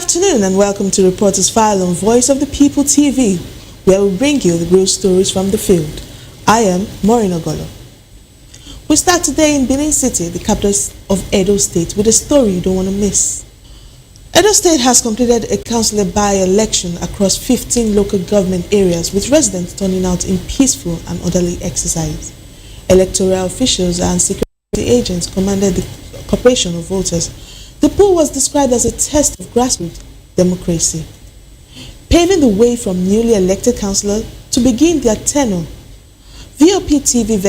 afternoon and welcome to Reporters File on Voice of the People TV, where we bring you the real stories from the field. I am Maureen Ogolo. We start today in Benin City, the capital of Edo State, with a story you don't want to miss. Edo State has completed a councillor by-election across 15 local government areas, with residents turning out in peaceful and orderly exercise. Electoral officials and security agents commanded the cooperation of voters. The poll was described as a test of grassroots democracy, paving the way for newly elected councillors to begin their tenure. VOP TV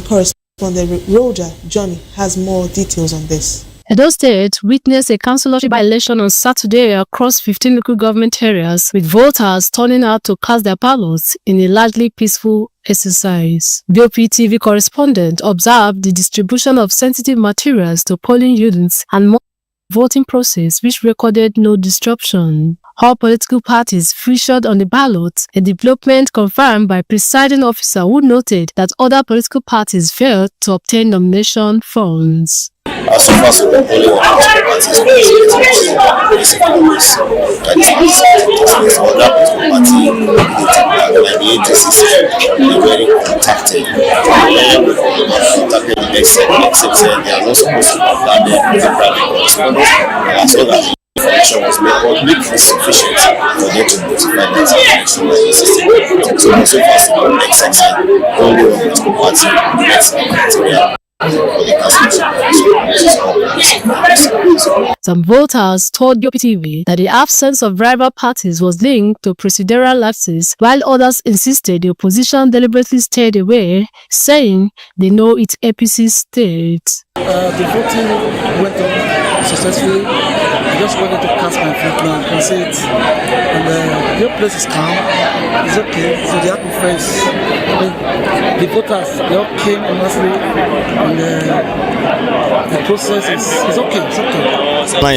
correspondent Roger Johnny has more details on this. Edo State witnessed a councillorship by-election on Saturday across 15 local government areas, with voters turning out to cast their ballots in a largely peaceful exercise. VOP TV correspondent observed the distribution of sensitive materials to polling units and voting process, which recorded no disruption. All political parties featured on the ballot, a development confirmed by presiding officer who noted that other political parties failed to obtain nomination funds. As far as the polling on political parties is other political party and the agencies are very contacted. Contacted the next except they are not supposed to have their private correspondence, and so that the information was made public is sufficient for them to notify that information by the system. So as far as the public section, only one political party gets the criteria. Some voters told VOP TV that the absence of rival parties was linked to procedural lapses, while others insisted the opposition deliberately stayed away, saying they know its APC state. The voting went on successfully. I just wanted to cast my vote now, can see it. And the place is calm, it's okay, so the atmosphere is, the voters, they all came honestly, and the process is okay, it's okay.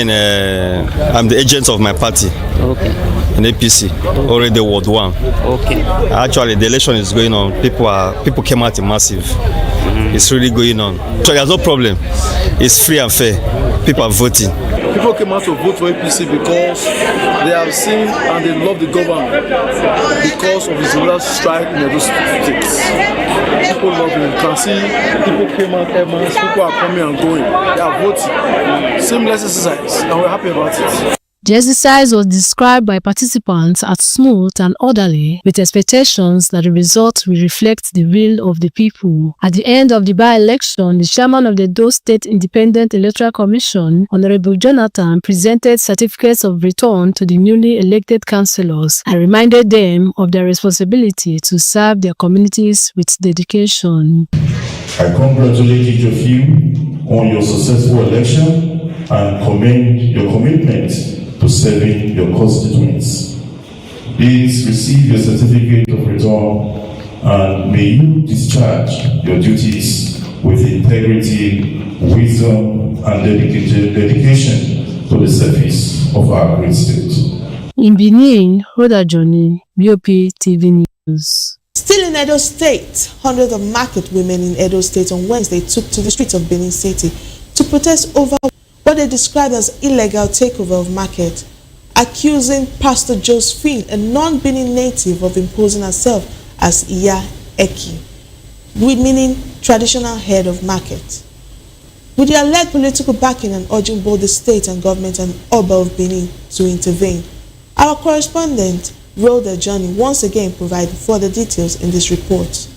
I'm the agent of my party, okay, in APC, already Ward 1. Okay. Actually, the election is going on, people came out in massive. It's really going on. So there's no problem. It's free and fair. People are voting. People came out to vote for APC because they have seen and they love the government because of his last strike in Edo State. People love him. You can see people came out every month. People are coming and going. They are voting. Seamless exercise, and we're happy about it. The exercise was described by participants as smooth and orderly, with expectations that the result will reflect the will of the people. At the end of the by-election, the chairman of the Edo State Independent Electoral Commission, Honorable Jonathan, presented certificates of return to the newly elected councillors and reminded them of their responsibility to serve their communities with dedication. I congratulate each of you on your successful election and commend your commitment to serving your constituents. Please receive your certificate of return and may you discharge your duties with integrity, wisdom, and dedication to the service of our great state. In Benin, Roger Johnny, VOP TV News. Still in Edo State, hundreds of market women in Edo State on Wednesday took to the streets of Benin City to protest over what they described as illegal takeover of market, accusing Pastor Josephine, a non-Benin native, of imposing herself as Iya Eki, meaning traditional head of market. With their led political backing and urging both the state and government and Oba of Benin to intervene, our correspondent Roder Johnny once again provided further details in this report.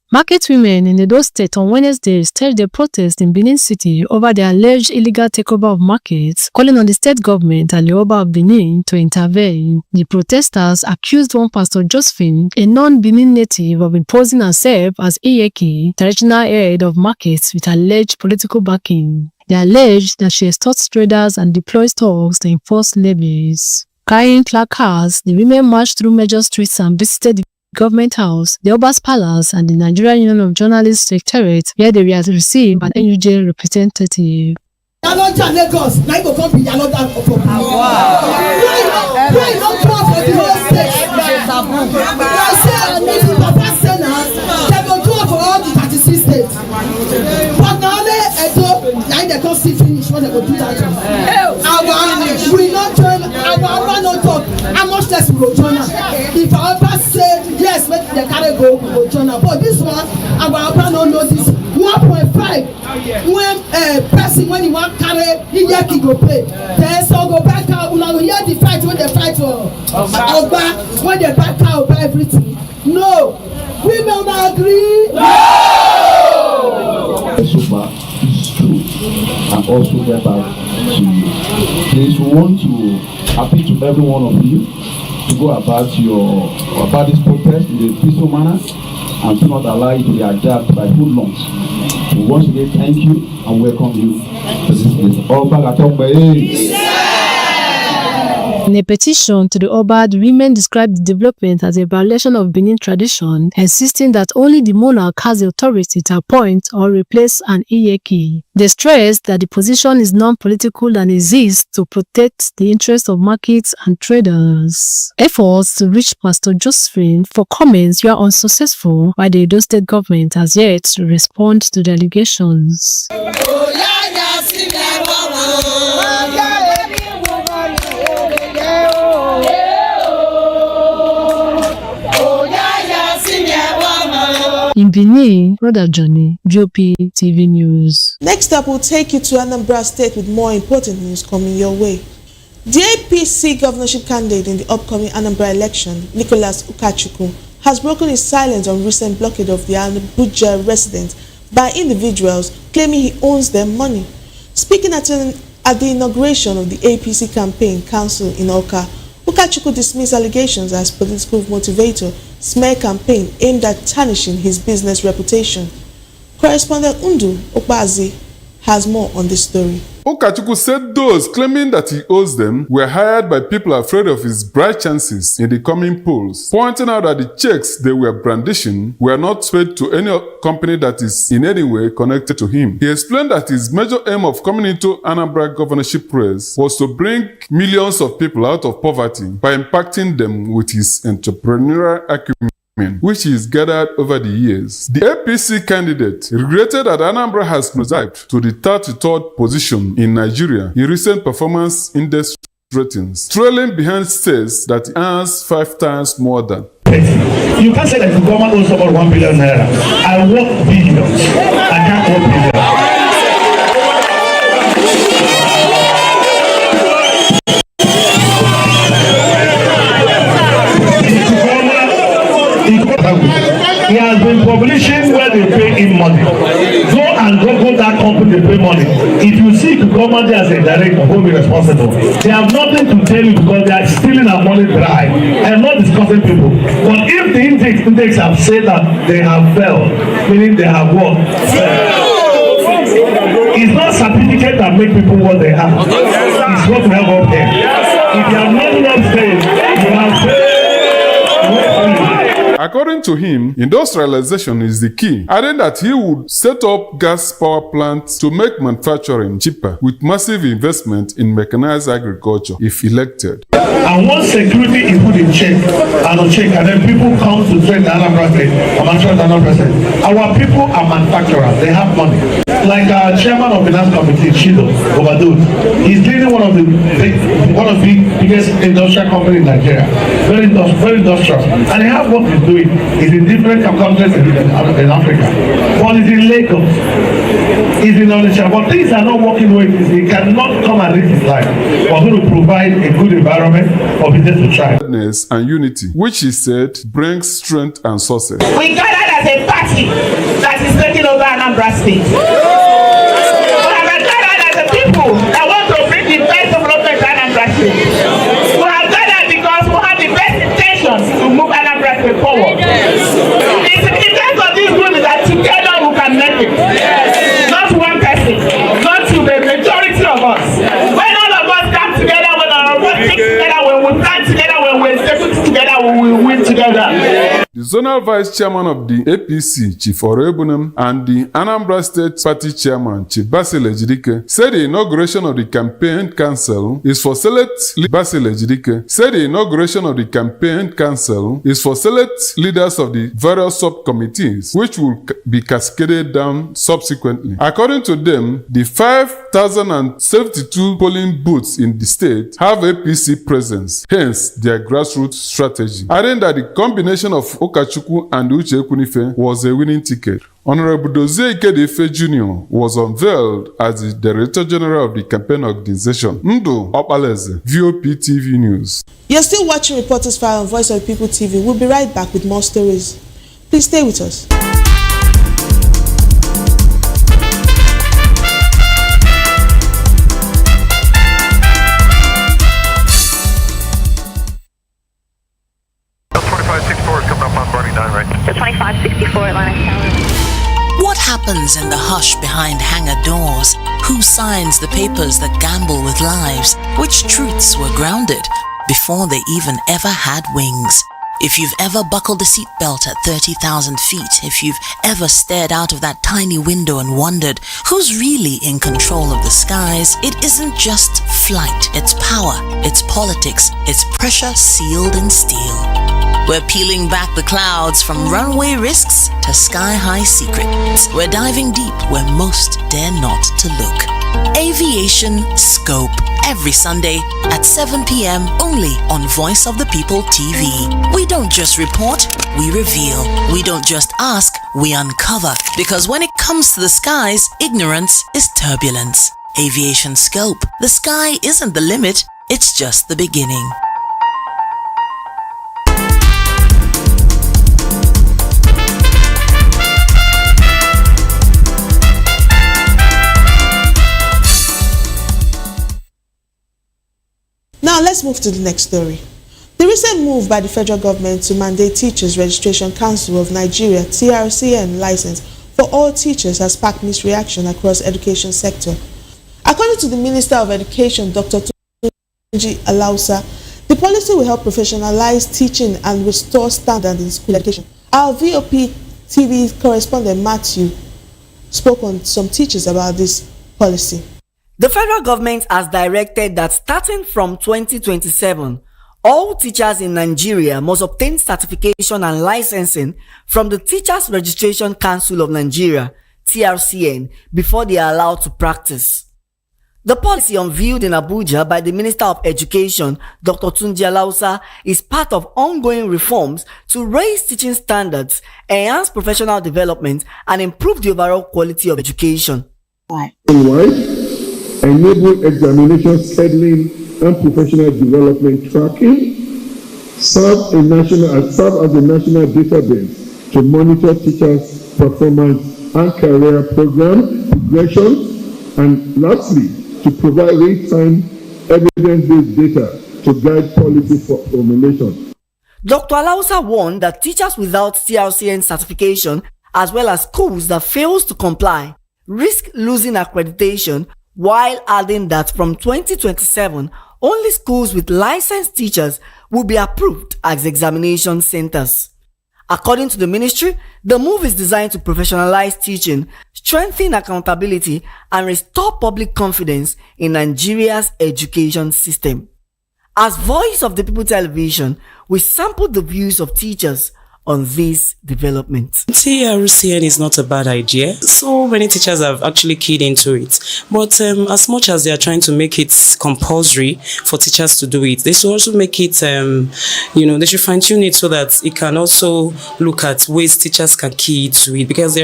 Market women in Edo State on Wednesday staged a protest in Benin City over the alleged illegal takeover of markets, calling on the state government and the Oba of Benin to intervene. The protesters accused one Pastor Josephine, a non-Benin native, of imposing herself as Iyeki, traditional head of markets, with alleged political backing. They alleged that she extorts traders and deploys thugs to enforce levies. Carrying placards, the women marched through major streets and visited the Government House, the Oba's Palace, and the Nigerian Union of Journalists Secretariat, where they were received an NUJ representative. what they go do that. We not join our not talk. How much less we go join am? If our Oba say yes, make the carry go, we go join am. But this one, our Oba no know this. 1.5 when person when he want carry, he go pay. Then so go back out. Una go hear the fight when they fight for Oba, when they back out by everything. No, we will not agree. No. So far, it's true, and also get back to you. Please, we want to appeal to every one of you to go about this protest in a peaceful manner and do not allow it to be adapted by hoodlums. We once again thank you and welcome you to this place. In a petition to the Oba, the women described the development as a violation of Benin tradition, insisting that only the monarch has the authority to appoint or replace an Iyeki. They stressed that the position is non-political and exists to protect the interests of markets and traders. Efforts to reach Pastor Josephine for comments were unsuccessful, while the Edo State government has yet to respond to the allegations. In Benin, Brother Johnny, GOP TV News. Next up, we'll take you to Anambra State with more important news coming your way. The APC governorship candidate in the upcoming Anambra election, Nicholas Ukachukwu, has broken his silence on recent blockade of the Abuja residents by individuals claiming he owes them money. Speaking at the inauguration of the APC campaign council in Oka, Ukachukwu dismissed allegations as political motivator, smear campaign aimed at tarnishing his business reputation. Correspondent Undu Okbazi has more on this story. Ukachukwu said those claiming that he owes them were hired by people afraid of his bright chances in the coming polls, pointing out that the checks they were brandishing were not paid to any company that is in any way connected to him. He explained that his major aim of coming into Anambra governorship race was to bring millions of people out of poverty by impacting them with his entrepreneurial acumen, which is gathered over the years. The APC candidate regretted that Anambra has nosed to the 33rd position in Nigeria in recent performance index ratings, trailing behind states that earns 5 times more than. You can't say that the government owes about 1 billion naira. I work billions. I can't work billions. He has been publishing where they pay him money. Go and Google that company they pay money. If you see the government as a director, who will be responsible? They have nothing to tell you because they are stealing our money dry. I am not discussing people. But if the index have said that they have failed, meaning they have what? It's not certificate that make people what they have. It's what we have up there. If you have not enough faith, you have failed. According to him, industrialization is the key, adding that he would set up gas power plants to make manufacturing cheaper with massive investment in mechanized agriculture if elected. And once security is put in check and then people come to trade the Anambra State, our people are manufacturers, they have money. Like our chairman of the finance committee, Chido Obadud, he's leading one of the biggest industrial companies in Nigeria, very industrial, and they have what he's doing. He's in different countries in Africa, but he's in Lagos, he's in Onitsha, but things are not working the way it is. He cannot come and live his life. We're going to provide a good environment for business to thrive. And unity, which he said brings strength and success. We gathered as a party that is taking over Anambra State. We have gathered as a people that want to bring the best development to Anambra State. We have gathered because we have the best intentions to move Anambra State forward. It's the interest of this group is that together we can make it. Not one person, not to the majority of us. When all of us come together, when all of us stick together, when we stand together, when we step together, we will win together. The zonal vice chairman of the APC, Chief Oroebunem, and the Anambra State Party chairman, Chief Basil Ejidike, said the inauguration of the campaign council is for select leaders of the various subcommittees, which will be cascaded down subsequently. According to them, the 5,072 polling booths in the state have APC presence, hence their grassroots strategy. Adding that the combination of Okachukwu and Uche Ekwunife was a winning ticket. Honorable Dozie Ikedefe Jr. was unveiled as the Director General of the campaign organization. Ndu Opaleze, VOP TV News. You're still watching Reporters File on Voice of the People TV. We'll be right back with more stories. Please stay with us. The 2564 Atlantic Tower. What happens in the hush behind hangar doors? Who signs the papers that gamble with lives? Which truths were grounded before they even ever had wings? If you've ever buckled a seatbelt at 30,000 feet, if you've ever stared out of that tiny window and wondered who's really in control of the skies, it isn't just flight, it's power, it's politics, it's pressure sealed in steel. We're peeling back the clouds from runway risks to sky-high secrets. We're diving deep where most dare not to look. Aviation Scope, every Sunday at 7 p.m. only on Voice of the People TV. We don't just report, we reveal. We don't just ask, we uncover. Because when it comes to the skies, ignorance is turbulence. Aviation Scope, the sky isn't the limit, it's just the beginning. Now let's move to the next story. The recent move by the federal government to mandate Teachers Registration Council of Nigeria (TRCN) license for all teachers has sparked mixed reaction across the education sector. According to the Minister of Education, Dr. Tunji Alausa, the policy will help professionalize teaching and restore standards in school education. Our VOP TV correspondent Matthew spoke on some teachers about this policy. The federal government has directed that starting from 2027, all teachers in Nigeria must obtain certification and licensing from the Teachers Registration Council of Nigeria, TRCN, before they are allowed to practice. The policy unveiled in Abuja by the Minister of Education, Dr. Tunji Alausa, is part of ongoing reforms to raise teaching standards, enhance professional development, and improve the overall quality of education. Enable examination scheduling and professional development tracking, serve as a national database to monitor teachers' performance and career program progression, and lastly, to provide real-time evidence-based data to guide policy formulation. Dr. Alausa warned that teachers without TRCN certification, as well as schools that fails to comply, risk losing accreditation, while adding that from 2027, only schools with licensed teachers will be approved as examination centers. According to the ministry, the move is designed to professionalize teaching, strengthen accountability, and restore public confidence in Nigeria's education system. As Voice of the People Television, we sampled the views of teachers on this development. TRCN is not a bad idea. So many teachers have actually keyed into it. But as much as they are trying to make it compulsory for teachers to do it, they should also make it, they should fine tune it so that it can also look at ways teachers can key into it. Because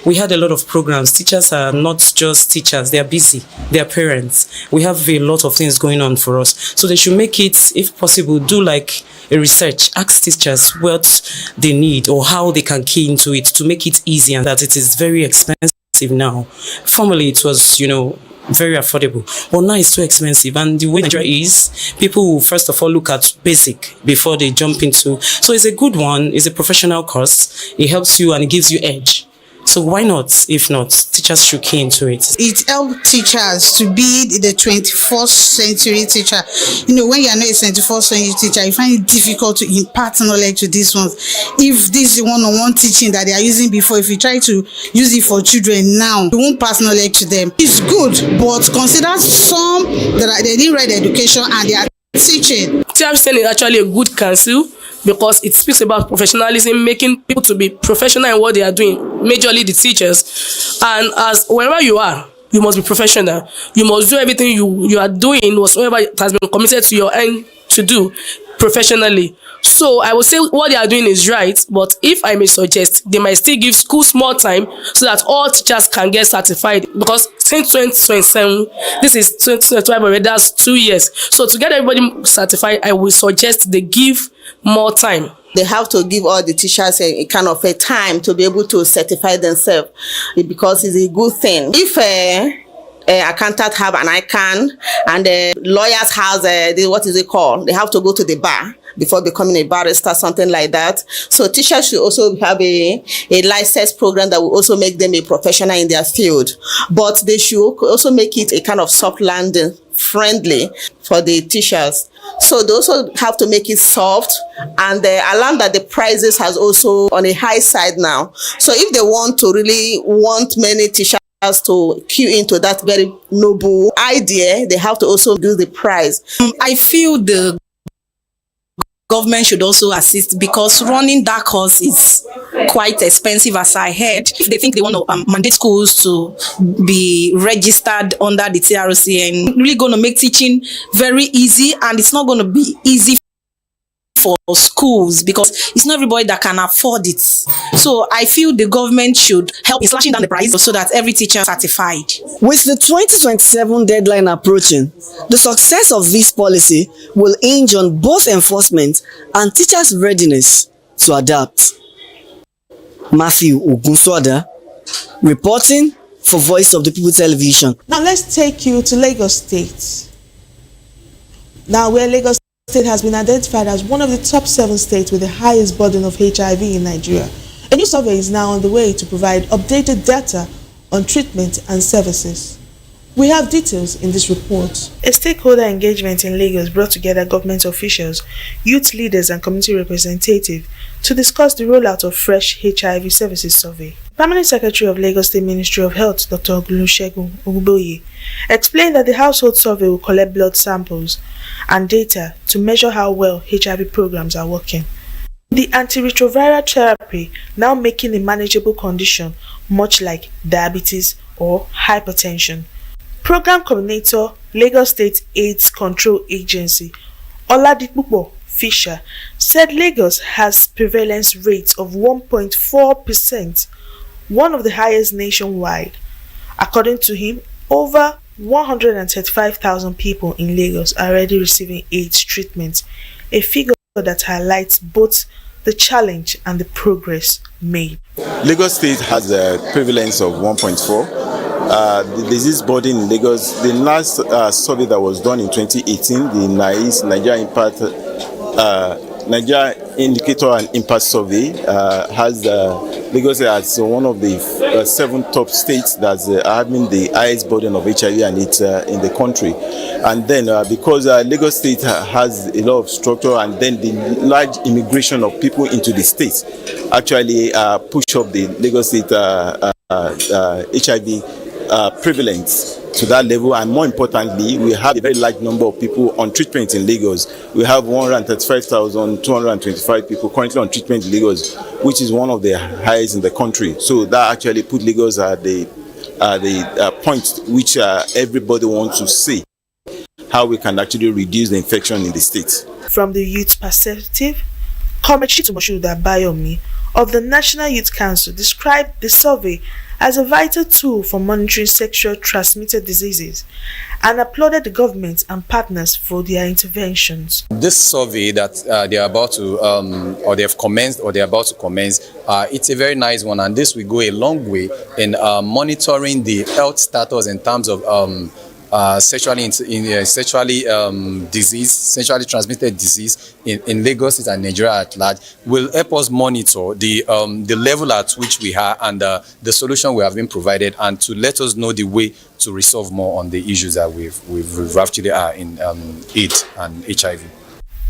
we had a lot of programs. Teachers are not just teachers, they are busy. They are parents. We have a lot of things going on for us. So they should make it, if possible, do like a research, ask teachers what they need or how they can key into it to make it easy, and that it is very expensive now. Formerly it was, very affordable, but now it's so expensive, and the way Nigeria is, people will first of all look at basic before they jump into. So it's a good one, it's a professional course, it helps you and it gives you edge. So why not? If not, teachers should key into it. It helps teachers to be the 21st century teacher. You know, when you are not a 21st century teacher, you find it difficult to impart knowledge to these ones. If this is one-on-one teaching that they are using before, if you try to use it for children now, you won't pass knowledge to them. It's good, but consider some that they didn't read education and they are teaching. TRCN is actually a good council because it speaks about professionalism, making people to be professional in what they are doing, majorly the teachers. And as wherever you are, you must be professional. You must do everything you are doing, whatsoever has been committed to your end to do professionally. So I would say what they are doing is right, but if I may suggest, they might still give schools more time so that all teachers can get certified. Because since 2027, this is 2025 already, that's 2 years. So to get everybody certified, I would suggest they give more time. They have to give all the teachers a kind of a time to be able to certify themselves, because it's a good thing. If accountants have an ICANN and lawyers have what is it called? They have to go to the bar before becoming a barrister, something like that. So teachers should also have a license program that will also make them a professional in their field. But they should also make it a kind of soft landing friendly for the teachers. So they also have to make it soft, and I learned that the prices has also on a high side now. So if they want to really want many teachers to queue into that very noble idea, they have to also do the price. I feel the government should also assist, because running that course is quite expensive, as I heard. If they think they want to mandate schools to be registered under the TRCN, really going to make teaching very easy, and it's not going to be easy for schools because it's not everybody that can afford it. So I feel the government should help in slashing down the price so that every teacher is certified. With the 2027 deadline approaching, the success of this policy will hinge on both enforcement and teachers' readiness to adapt. Matthew Ogunswada, reporting for Voice of the People Television. Now let's take you to Lagos State. Now, where Lagos State has been identified as one of the top 7 states with the highest burden of HIV in Nigeria. A new survey is now on the way to provide updated data on treatment and services. We have details in this report. A stakeholder engagement in Lagos brought together government officials, youth leaders and community representatives to discuss the rollout of fresh HIV services survey. Permanent Secretary of Lagos State Ministry of Health, Dr. Olusegun Ogboye, explained that the household survey will collect blood samples and data to measure how well HIV programs are working. The antiretroviral therapy now making a manageable condition, much like diabetes or hypertension. Program Coordinator, Lagos State AIDS Control Agency, Oladipupo Fisher, said Lagos has prevalence rates of 1.4%, one of the highest nationwide. According to him, over 135,000 people in Lagos are already receiving AIDS treatment, a figure that highlights both the challenge and the progress made. Lagos State has a prevalence of 1.4. The disease burden in Lagos, the last survey that was done in 2018, the NICE, Nigeria Indicator and Impact Survey, has Lagos as one of the 7 top states that are having the highest burden of HIV and AIDS in the country. And then because Lagos State has a lot of structure, and then the large immigration of people into the state actually push up the Lagos State HIV prevalence to that level. And more importantly, we have a very large number of people on treatment in Lagos. We have 135,225 people currently on treatment in Lagos, which is one of the highest in the country. So that actually put Lagos at the point which everybody wants to see how we can actually reduce the infection in the state. From the youth perspective, Comrade Chitumoshuda Bayomi of the National Youth Council described the survey as a vital tool for monitoring sexually transmitted diseases and applauded the government and partners for their interventions. This survey that they are about to, or they have commenced, or they are about to commence, it's a very nice one, and this will go a long way in monitoring the health status in terms of sexually transmitted disease in Lagos State and Nigeria at large will help us monitor the level at which we are and the solution we have been provided, and to let us know the way to resolve more on the issues that we've actually are in AIDS and HIV.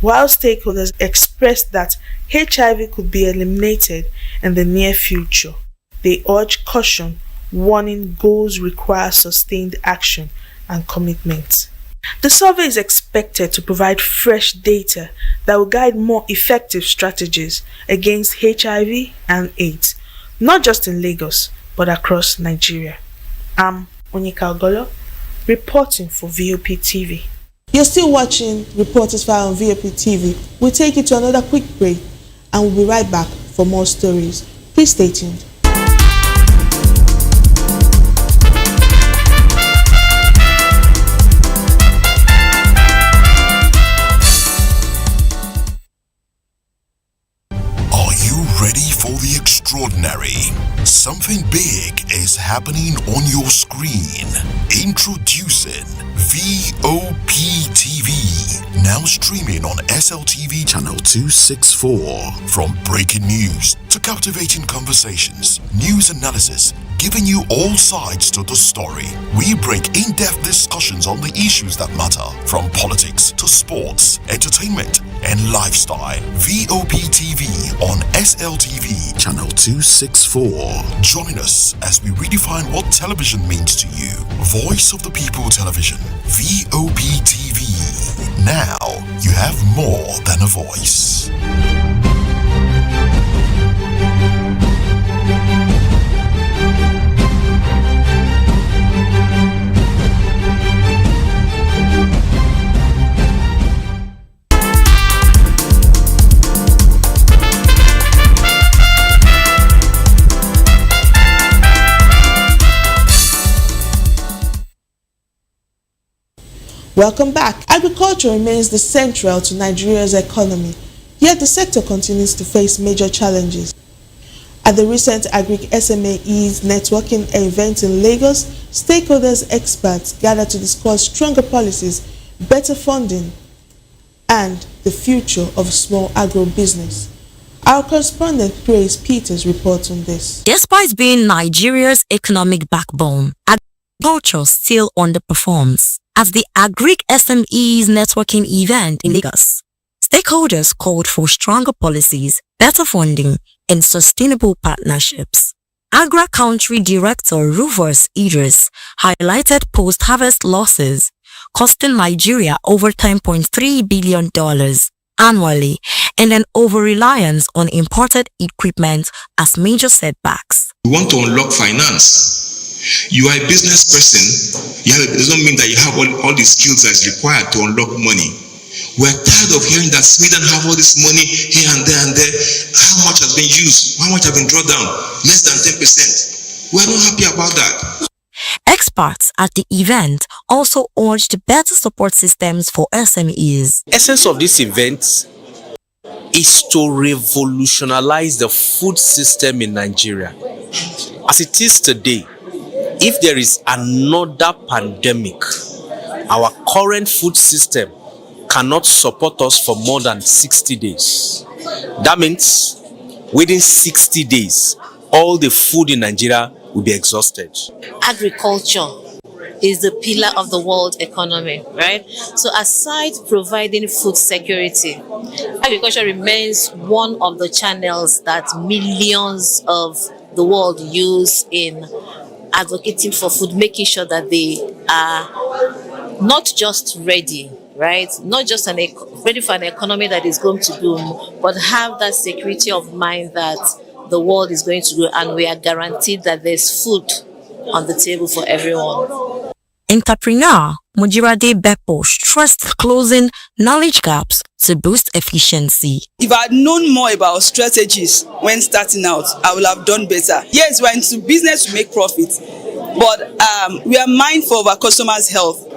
While stakeholders expressed that HIV could be eliminated in the near future, they urge caution, warning goals require sustained action and commitment. The survey is expected to provide fresh data that will guide more effective strategies against HIV and AIDS, not just in Lagos, but across Nigeria. I'm Onyeka Ogolo, reporting for VOP TV. You're still watching Reporters File on VOP TV. We'll take you to another quick break and we'll be right back for more stories. Please stay tuned. Are you ready for the extraordinary? Something big is happening on your screen. Introducing VOP TV, now streaming on SLTV channel 264. From breaking news to captivating conversations, news analysis, giving you all sides to the story. We bring in-depth discussions on the issues that matter, from politics to sports, entertainment, and lifestyle. VOP TV on SLTV channel 264. Join us as we redefine what television means to you. Voice of the People Television, VOP TV. Now you have more than a voice. Welcome back. Agriculture remains the central to Nigeria's economy, yet the sector continues to face major challenges. At the recent Agric SMEs networking event in Lagos, stakeholders, experts gathered to discuss stronger policies, better funding, and the future of small agro-business. Our correspondent Grace Peters reports on this. Despite being Nigeria's economic backbone, agriculture still underperforms. At the Agric SMEs networking event in Lagos, stakeholders called for stronger policies, better funding, and sustainable partnerships. Agra Country Director Rufus Idris highlighted post-harvest losses, costing Nigeria over $10.3 billion annually, and an over-reliance on imported equipment as major setbacks. We want to unlock finance. You are a business person, it doesn't mean that you have all the skills that is required to unlock money. We're tired of hearing that Sweden have all this money here and there and there. How much has been used? How much has been drawn down? Less than 10%. We're not happy about that. Experts at the event also urged better support systems for SMEs. Essence of this event is to revolutionize the food system in Nigeria. As it is today, if there is another pandemic, our current food system cannot support us for more than 60 days. That means within 60 days, all the food in Nigeria will be exhausted. Agriculture is the pillar of the world economy, right? So aside providing food security, agriculture remains one of the channels that millions of the world use in advocating for food, making sure that they are not just ready, right? Not just ready for an economy that is going to boom, but have that security of mind that the world is going to grow and we are guaranteed that there's food on the table for everyone. Entrepreneur Mujirade Beppo stressed closing knowledge gaps to boost efficiency. If I had known more about strategies when starting out, I would have done better. Yes, we're into business to make profit, but we are mindful of our customers' health.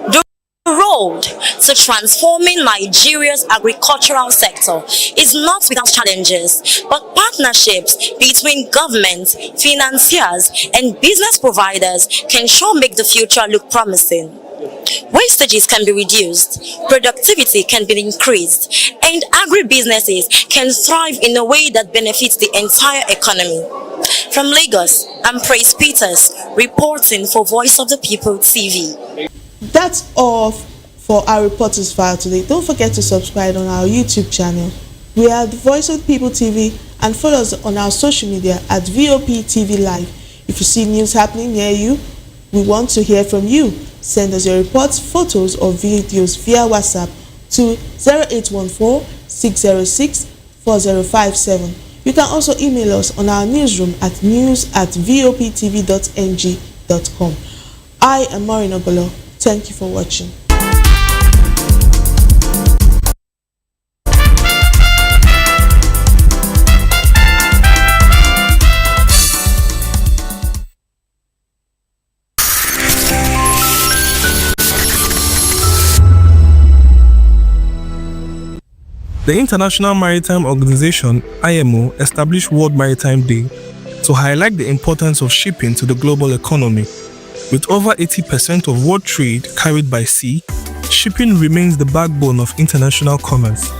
The road to transforming Nigeria's agricultural sector is not without challenges, but partnerships between government, financiers, and business providers can sure make the future look promising. Wastages can be reduced, productivity can be increased, and agribusinesses can thrive in a way that benefits the entire economy. From Lagos, I'm Praise Peters, reporting for Voice of the People TV. That's all for our Reporters File today. Don't forget to subscribe on our YouTube channel. We are the Voice of the People TV, and follow us on our social media at VOP TV Live. If you see news happening near you, we want to hear from you. Send us your reports, photos, or videos via WhatsApp to 0814-606-4057. You can also email us on our newsroom at news@voptv.ng.com. I am Maureen Ogolo. Thank you for watching. The International Maritime Organization, IMO, established World Maritime Day to highlight the importance of shipping to the global economy. With over 80% of world trade carried by sea, shipping remains the backbone of international commerce.